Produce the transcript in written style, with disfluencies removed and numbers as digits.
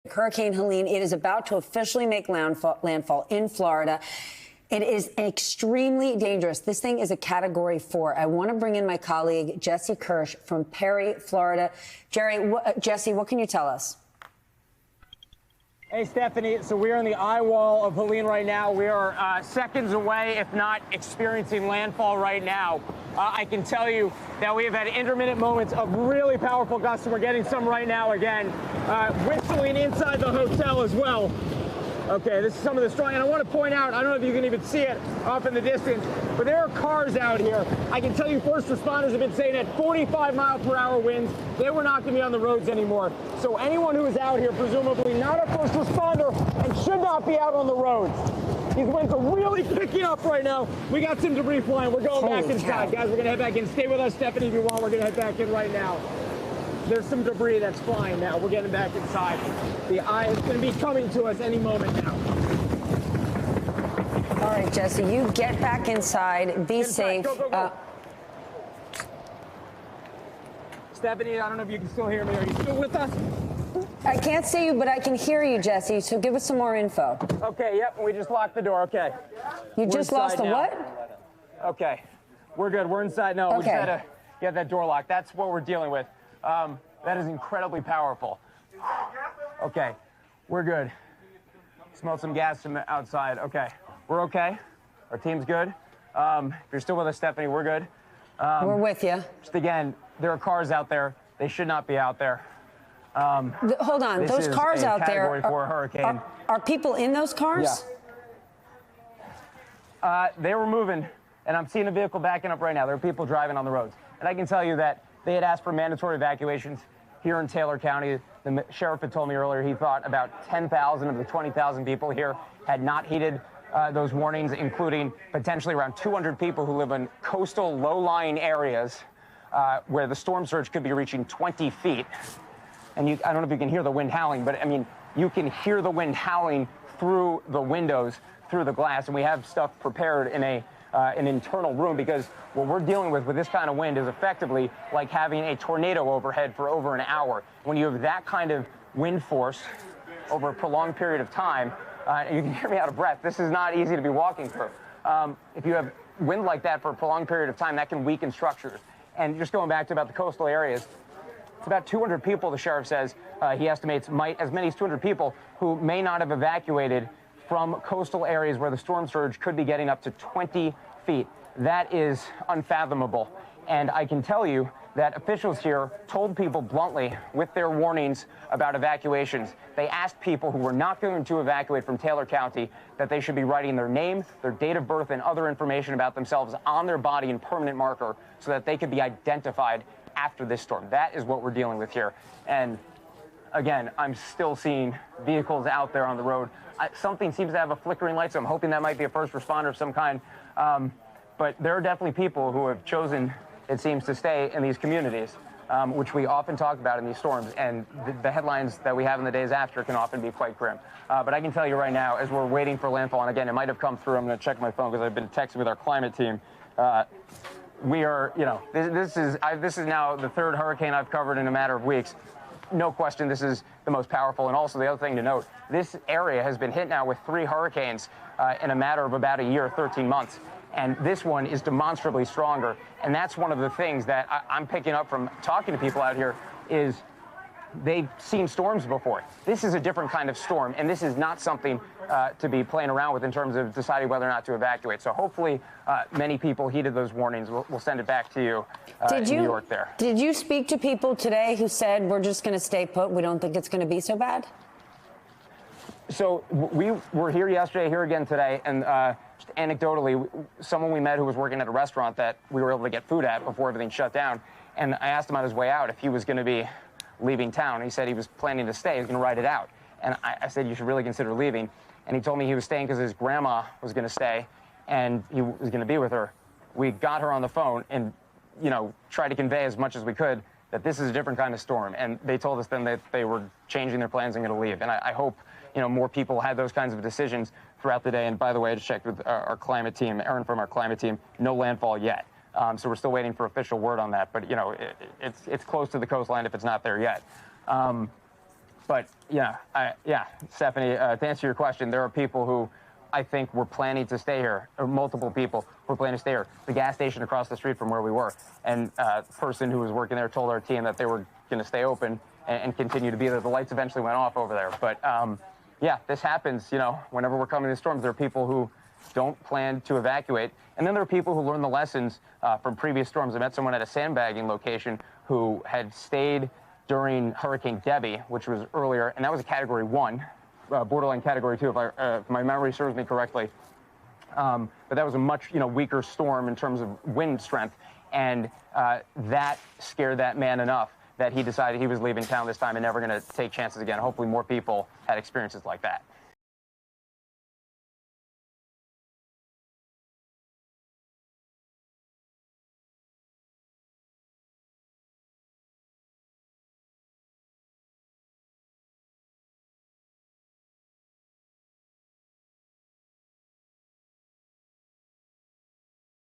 Hurricane Helene, it is about to officially make landfall in Florida. It is extremely dangerous. This thing is a Category 4. I want to bring in my colleague, Jesse Kirsch from Perry, Florida. Jesse, what can you tell us? Hey, Stephanie. So we are in the eye wall of Helene right now. We are seconds away, if not experiencing landfall right now. I can tell you that we have had intermittent moments of really powerful gusts, and we're getting some right now again. Whistling inside the hotel as well. Okay, this is some of the strong, and I want to point out, I don't know if you can even see it off in the distance, but there are cars out here. I can tell you first responders have been saying at 45-mile-per-hour winds, they were not going to be on the roads anymore. So anyone who is out here, presumably not a first responder, and should not be out on the roads. These winds are really picking up right now. We got some debris flying. We're going back inside. Guys, we're going to head back in. Stay with us, Stephanie, if you want. We're going to head back in right now. There's some debris that's flying now. We're getting back inside. The eye is going to be coming to us any moment now. All right, Jesse, you get back inside. Be safe. Go. Stephanie, I don't know if you can still hear me. Are you still with us? I can't see you, but I can hear you, Jesse. So give us some more info. Okay, yep. We just locked the door. Okay. You just lost the what? Okay. We're good. We're inside. No, we just had to get that door locked. That's what we're dealing with. That is incredibly powerful. Okay, we're good. Smell some gas from outside. Okay, we're okay. Our team's good. If you're still with us, Stephanie, we're good. We're with you. Just again, there are cars out there. They should not be out there. Hold on, those cars out there. Category 4 hurricane. Are people in those cars? Yeah. They were moving, and I'm seeing a vehicle backing up right now. There are people driving on the roads, and I can tell you that they had asked for mandatory evacuations here in Taylor County. The sheriff had told me earlier he thought about 10,000 of the 20,000 people here had not heeded those warnings, including potentially around 200 people who live in coastal low-lying areas where the storm surge could be reaching 20 feet. And I don't know if you can hear the wind howling, but I mean, you can hear the wind howling through the windows, through the glass, and we have stuff prepared in an internal room, because what we're dealing with this kind of wind is effectively like having a tornado overhead for over an hour. When you have that kind of wind force over a prolonged period of time, you can hear me out of breath. This is not easy to be walking through. If you have wind like that for a prolonged period of time, that can weaken structures. And just going back to about the coastal areas, it's about 200 people, the sheriff says, he estimates as many as 200 people who may not have evacuated from coastal areas where the storm surge could be getting up to 20 feet. That is unfathomable. And I can tell you that officials here told people bluntly, with their warnings about evacuations, they asked people who were not going to evacuate from Taylor County that they should be writing their name, their date of birth, and other information about themselves on their body in permanent marker so that they could be identified after this storm. That is what we're dealing with here. And again, I'm still seeing vehicles out there on the road. Something seems to have a flickering light, so I'm hoping that might be a first responder of some kind. But there are definitely people who have chosen, it seems, to stay in these communities, which we often talk about in these storms. And the headlines that we have in the days after can often be quite grim. But I can tell you right now, as we're waiting for landfall, and again, it might have come through. I'm going to check my phone because I've been texting with our climate team. We are, this is now the third hurricane I've covered in a matter of weeks. No question, this is the most powerful. And also the other thing to note, this area has been hit now with 3 hurricanes in a matter of about a year, 13 months. And this one is demonstrably stronger. And that's one of the things that I'm picking up from talking to people out here is they've seen storms before. This is a different kind of storm, and this is not something to be playing around with in terms of deciding whether or not to evacuate. So hopefully many people heeded those warnings. We'll send it back to you in New York there. Did you speak to people today who said, we're just going to stay put, we don't think it's going to be so bad? So we were here yesterday, here again today, and just anecdotally, someone we met who was working at a restaurant that we were able to get food at before everything shut down, and I asked him on his way out if he was going to be leaving town. He said he was planning to stay. He was going to ride it out. And I said, you should really consider leaving. And he told me he was staying because his grandma was going to stay, and he was going to be with her. We got her on the phone and, tried to convey as much as we could that this is a different kind of storm. And they told us then that they were changing their plans and going to leave. And I hope, more people had those kinds of decisions throughout the day. And by the way, I just checked with our climate team, Aaron from our climate team, no landfall yet. So we're still waiting for official word on that. But, it's close to the coastline if it's not there yet. But yeah, Stephanie, to answer your question, there are people who I think were planning to stay here, or multiple people were planning to stay here. The gas station across the street from where we were, and the person who was working there told our team that they were going to stay open and continue to be there. The lights eventually went off over there. But yeah, this happens, whenever we're coming in storms. There are people who don't plan to evacuate. And then there are people who learn the lessons from previous storms. I met someone at a sandbagging location who had stayed during Hurricane Debbie, which was earlier, and that was a Category 1, borderline Category 2, if my memory serves me correctly. But that was a much weaker storm in terms of wind strength, and that scared that man enough that he decided he was leaving town this time and never going to take chances again. Hopefully more people had experiences like that.